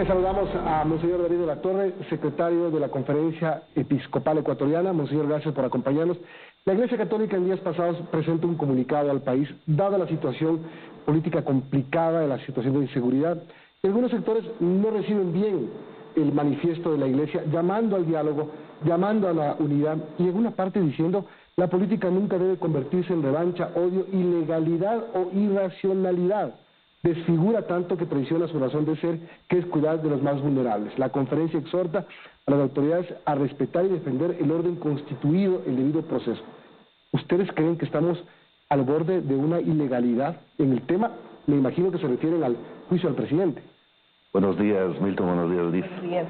Saludamos a Monseñor David de la Torre, secretario de la Conferencia Episcopal Ecuatoriana. Monseñor, gracias por acompañarnos. La Iglesia Católica en días pasados presenta un comunicado al país, dada la situación política complicada, de la situación de inseguridad. Algunos sectores no reciben bien el manifiesto de la Iglesia, llamando al diálogo, llamando a la unidad, y en una parte diciendo: la política nunca debe convertirse en revancha, odio, ilegalidad o irracionalidad. Desfigura tanto que traiciona su razón de ser, que es cuidar de los más vulnerables. La conferencia exhorta a las autoridades a respetar y defender el orden constituido, el debido proceso. ¿Ustedes creen que estamos al borde de una ilegalidad en el tema? Me imagino que se refieren al juicio al presidente. Buenos días, Milton. Buenos días, Liz. Buenos días.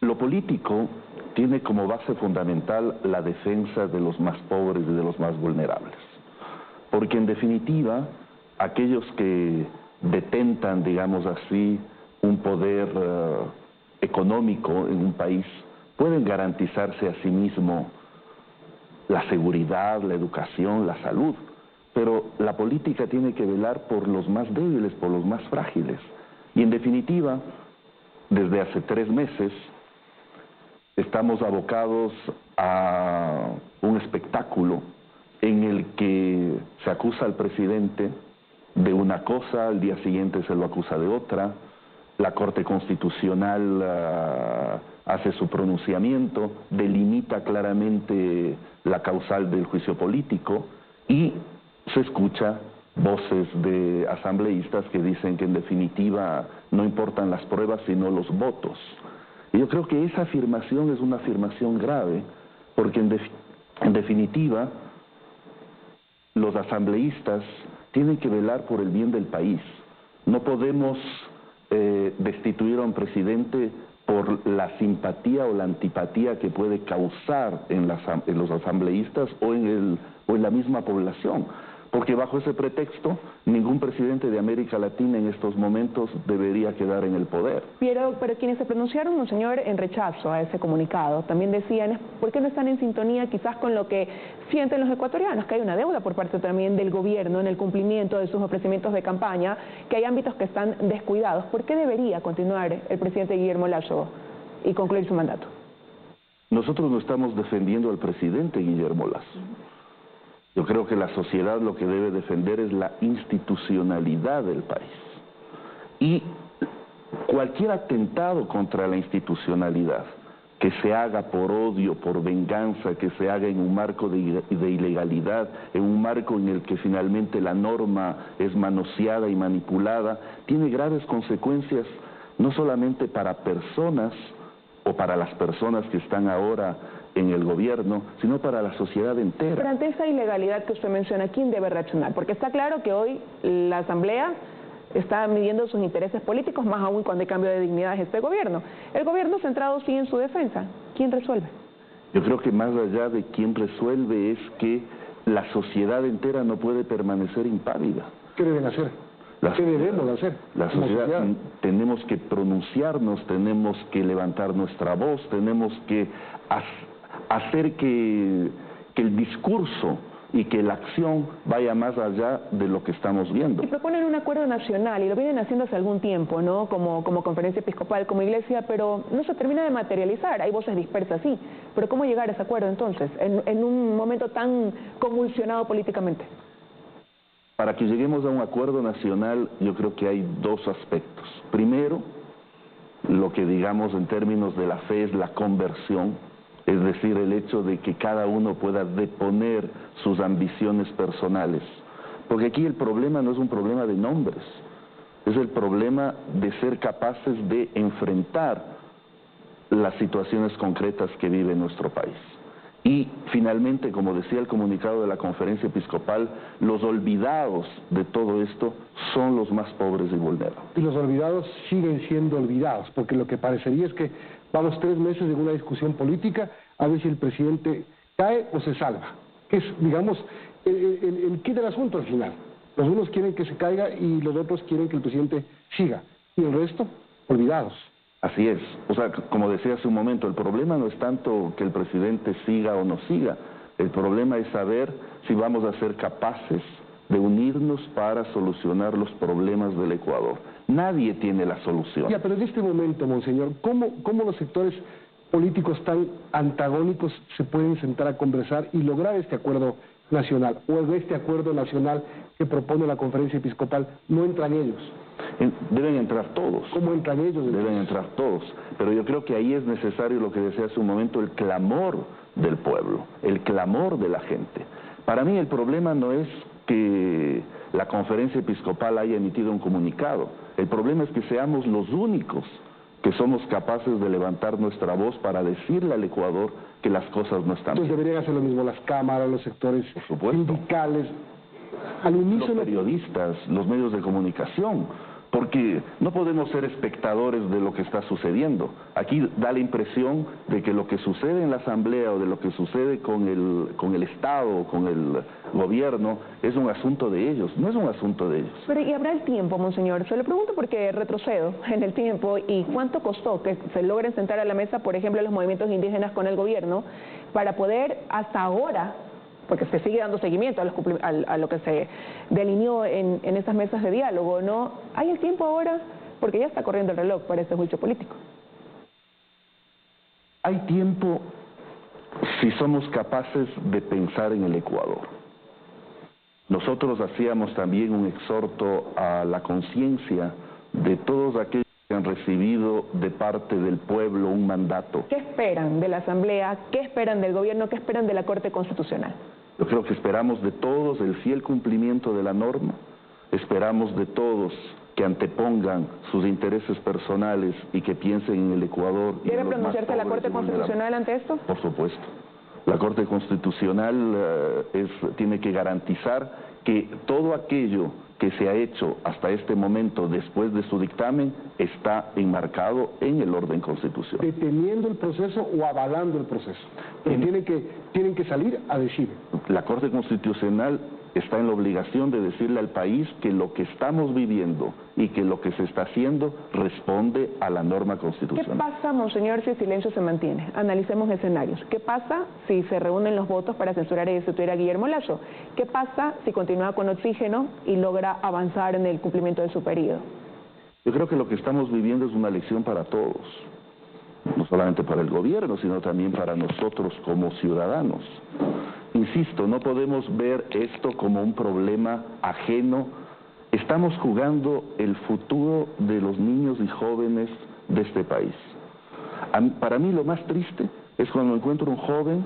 Lo político tiene como base fundamental la defensa de los más pobres y de los más vulnerables. Porque en definitiva, aquellos que detentan, digamos así, un poder económico en un país, pueden garantizarse a sí mismo la seguridad, la educación, la salud. Pero la política tiene que velar por los más débiles, por los más frágiles. Y en definitiva, desde hace 3 meses, estamos abocados a un espectáculo en el que se acusa al presidente de una cosa, al día siguiente se lo acusa de otra, la Corte Constitucional hace su pronunciamiento, delimita claramente la causal del juicio político y se escucha voces de asambleístas que dicen que en definitiva no importan las pruebas sino los votos. Y yo creo que esa afirmación es una afirmación grave, porque en definitiva los asambleístas tienen que velar por el bien del país. No podemos destituir a un presidente por la simpatía o la antipatía que puede causar en los asambleístas o en la misma población. Porque bajo ese pretexto, ningún presidente de América Latina en estos momentos debería quedar en el poder. Pero quienes se pronunciaron, monseñor, en rechazo a ese comunicado, también decían: ¿por qué no están en sintonía quizás con lo que sienten los ecuatorianos? Que hay una deuda por parte también del gobierno en el cumplimiento de sus ofrecimientos de campaña, que hay ámbitos que están descuidados. ¿Por qué debería continuar el presidente Guillermo Lasso y concluir su mandato? Nosotros no estamos defendiendo al presidente Guillermo Lasso. Yo creo que la sociedad lo que debe defender es la institucionalidad del país. Y cualquier atentado contra la institucionalidad, que se haga por odio, por venganza, que se haga en un marco de ilegalidad, en un marco en el que finalmente la norma es manoseada y manipulada, tiene graves consecuencias no solamente para personas o para las personas que están ahora en el gobierno, sino para la sociedad entera. Pero ante esa ilegalidad que usted menciona, ¿quién debe reaccionar? Porque está claro que hoy la Asamblea está midiendo sus intereses políticos, más aún cuando hay cambio de dignidad en este gobierno. El gobierno centrado sí en su defensa. ¿Quién resuelve? Yo creo que más allá de quién resuelve es que la sociedad entera no puede permanecer impávida. ¿Qué deben hacer? ¿Qué debemos hacer? La sociedad, tenemos que pronunciarnos, tenemos que levantar nuestra voz, tenemos que hacer que el discurso y que la acción vaya más allá de lo que estamos viendo. Y proponen un acuerdo nacional, y lo vienen haciendo hace algún tiempo, ¿no? Como conferencia episcopal, como iglesia, pero no se termina de materializar. Hay voces dispersas, sí, pero ¿cómo llegar a ese acuerdo entonces, en un momento tan convulsionado políticamente? Para que lleguemos a un acuerdo nacional, yo creo que hay 2 aspectos. Primero, lo que digamos en términos de la fe es la conversión, es decir, el hecho de que cada uno pueda deponer sus ambiciones personales. Porque aquí el problema no es un problema de nombres, es el problema de ser capaces de enfrentar las situaciones concretas que vive nuestro país. Y finalmente, como decía el comunicado de la Conferencia Episcopal, los olvidados de todo esto son los más pobres y vulnerables. Y los olvidados siguen siendo olvidados, porque lo que parecería es que vamos 3 meses en una discusión política a ver si el presidente cae o se salva, que es, digamos, el quid del asunto al final. Los unos quieren que se caiga y los otros quieren que el presidente siga, y el resto, olvidados. Así es. O sea, como decía hace un momento, el problema no es tanto que el presidente siga o no siga. El problema es saber si vamos a ser capaces de unirnos para solucionar los problemas del Ecuador. Nadie tiene la solución. Ya, pero en este momento, monseñor, ¿cómo los sectores políticos tan antagónicos se pueden sentar a conversar y lograr este acuerdo nacional? ¿O en este acuerdo nacional que propone la Conferencia Episcopal no entran ellos? Deben entrar todos. ¿Cómo entran ellos? Entonces? Deben entrar todos. Pero yo creo que ahí es necesario lo que decía hace un momento, el clamor del pueblo, el clamor de la gente. Para mí el problema no es que la Conferencia Episcopal haya emitido un comunicado. El problema es que seamos los únicos que somos capaces de levantar nuestra voz para decirle al Ecuador que las cosas no están bien. Entonces deberían hacer lo mismo las cámaras, los sectores sindicales, al unísono. Los periodistas, los medios de comunicación, porque no podemos ser espectadores de lo que está sucediendo. Aquí da la impresión de que lo que sucede en la Asamblea o de lo que sucede con el Estado o con el gobierno es un asunto de ellos. No es un asunto de ellos. Pero ¿y habrá el tiempo, monseñor? Se lo pregunto porque retrocedo en el tiempo. ¿Y cuánto costó que se logren sentar a la mesa, por ejemplo, los movimientos indígenas con el gobierno para poder hasta ahora, porque se sigue dando seguimiento a lo que se delineó en esas mesas de diálogo, ¿no? ¿Hay el tiempo ahora? Porque ya está corriendo el reloj para este juicio político. Hay tiempo si somos capaces de pensar en el Ecuador. Nosotros hacíamos también un exhorto a la conciencia de todos aquellos que han recibido de parte del pueblo un mandato. ¿Qué esperan de la Asamblea? ¿Qué esperan del gobierno? ¿Qué esperan de la Corte Constitucional? Yo creo que esperamos de todos el fiel cumplimiento de la norma, esperamos de todos que antepongan sus intereses personales y que piensen en el Ecuador. ¿Debe pronunciarse la Corte Constitucional ante esto? Por supuesto. La Corte Constitucional tiene que garantizar que todo aquello que se ha hecho hasta este momento después de su dictamen está enmarcado en el orden constitucional. ¿Deteniendo el proceso o avalando el proceso? Tienen que salir a decir. La Corte Constitucional está en la obligación de decirle al país que lo que estamos viviendo y que lo que se está haciendo responde a la norma constitucional. ¿Qué pasa, monseñor, si el silencio se mantiene? Analicemos escenarios. ¿Qué pasa si se reúnen los votos para censurar y destituir a Guillermo Lasso? ¿Qué pasa si continúa con oxígeno y logra avanzar en el cumplimiento de su periodo? Yo creo que lo que estamos viviendo es una lección para todos, no solamente para el gobierno, sino también para nosotros como ciudadanos. Insisto, no podemos ver esto como un problema ajeno. Estamos jugando el futuro de los niños y jóvenes de este país. Para mí lo más triste es cuando encuentro un joven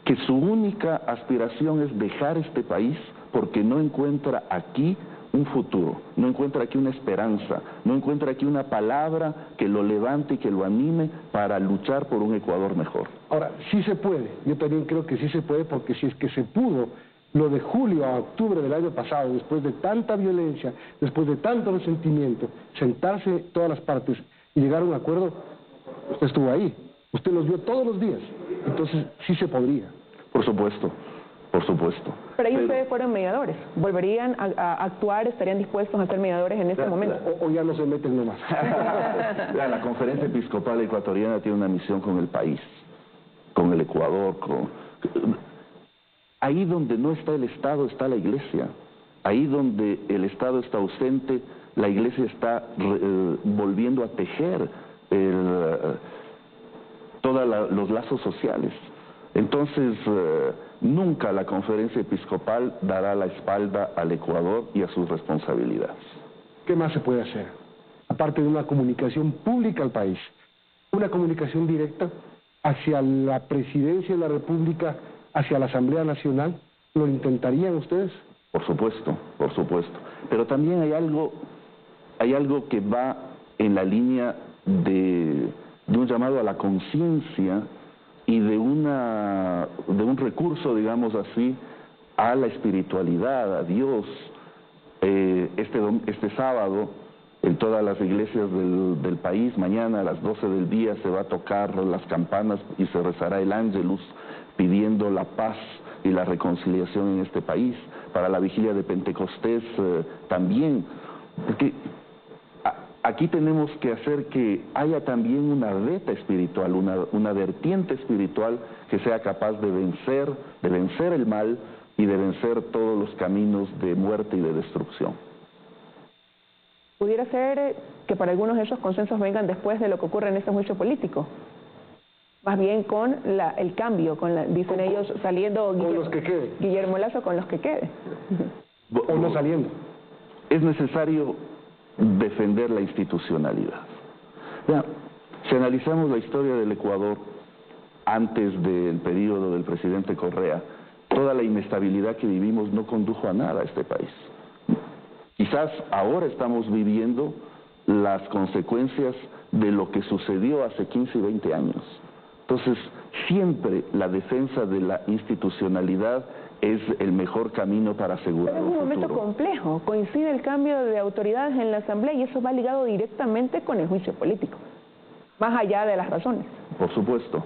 que su única aspiración es dejar este país porque no encuentra aquí un futuro, no encuentra aquí una esperanza, no encuentra aquí una palabra que lo levante y que lo anime para luchar por un Ecuador mejor. Ahora, sí se puede, yo también creo que sí se puede, porque si es que se pudo, lo de julio a octubre del año pasado, después de tanta violencia, después de tanto resentimiento, sentarse todas las partes y llegar a un acuerdo, usted estuvo ahí, usted los vio todos los días, entonces sí se podría. Por supuesto. Por supuesto. Pero ahí ustedes fueron mediadores. ¿Volverían a actuar? ¿Estarían dispuestos a ser mediadores en este momento? ¿O ya no se meten nomás? La Conferencia Episcopal Ecuatoriana tiene una misión con el país, con el Ecuador. Ahí donde no está el Estado está la Iglesia. Ahí donde el Estado está ausente, la Iglesia está volviendo a tejer todos los lazos sociales. Entonces, nunca la Conferencia Episcopal dará la espalda al Ecuador y a sus responsabilidades. ¿Qué más se puede hacer? Aparte de una comunicación pública al país, una comunicación directa hacia la Presidencia de la República, hacia la Asamblea Nacional, ¿lo intentarían ustedes? Por supuesto, por supuesto. Pero también hay algo que va en la línea de un llamado a la conciencia y de un recurso, digamos así, a la espiritualidad, a Dios. Este sábado, en todas las iglesias del país, mañana a las 12 del día se va a tocar las campanas y se rezará el Ángelus pidiendo la paz y la reconciliación en este país. Para la vigilia de Pentecostés también. Porque aquí tenemos que hacer que haya también una veta espiritual, una vertiente espiritual que sea capaz de vencer el mal y de vencer todos los caminos de muerte y de destrucción. ¿Pudiera ser que para algunos de esos consensos vengan después de lo que ocurre en este juicio político? Más bien con el cambio, dicen ellos, saliendo Guillermo Lasso con los que quede. O no saliendo. Es necesario defender la institucionalidad. Ya, si analizamos la historia del Ecuador antes del periodo del presidente Correa, toda la inestabilidad que vivimos no condujo a nada a este país. Quizás ahora estamos viviendo las consecuencias de lo que sucedió hace 15 y 20 años. Entonces, siempre la defensa de la institucionalidad es el mejor camino para asegurar un futuro. Es un momento complejo, coincide el cambio de autoridades en la Asamblea y eso va ligado directamente con el juicio político, más allá de las razones. Por supuesto,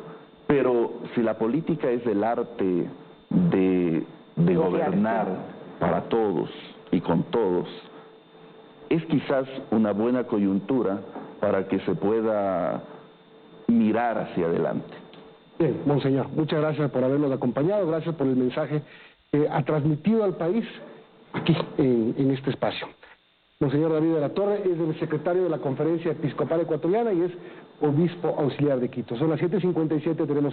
pero si la política es el arte de gobernar para todos y con todos, es quizás una buena coyuntura para que se pueda mirar hacia adelante. Bien, monseñor, muchas gracias por habernos acompañado, gracias por el mensaje que ha transmitido al país aquí en este espacio. Monseñor David de la Torre es el secretario de la Conferencia Episcopal Ecuatoriana y es obispo auxiliar de Quito. Son las 7:57, tenemos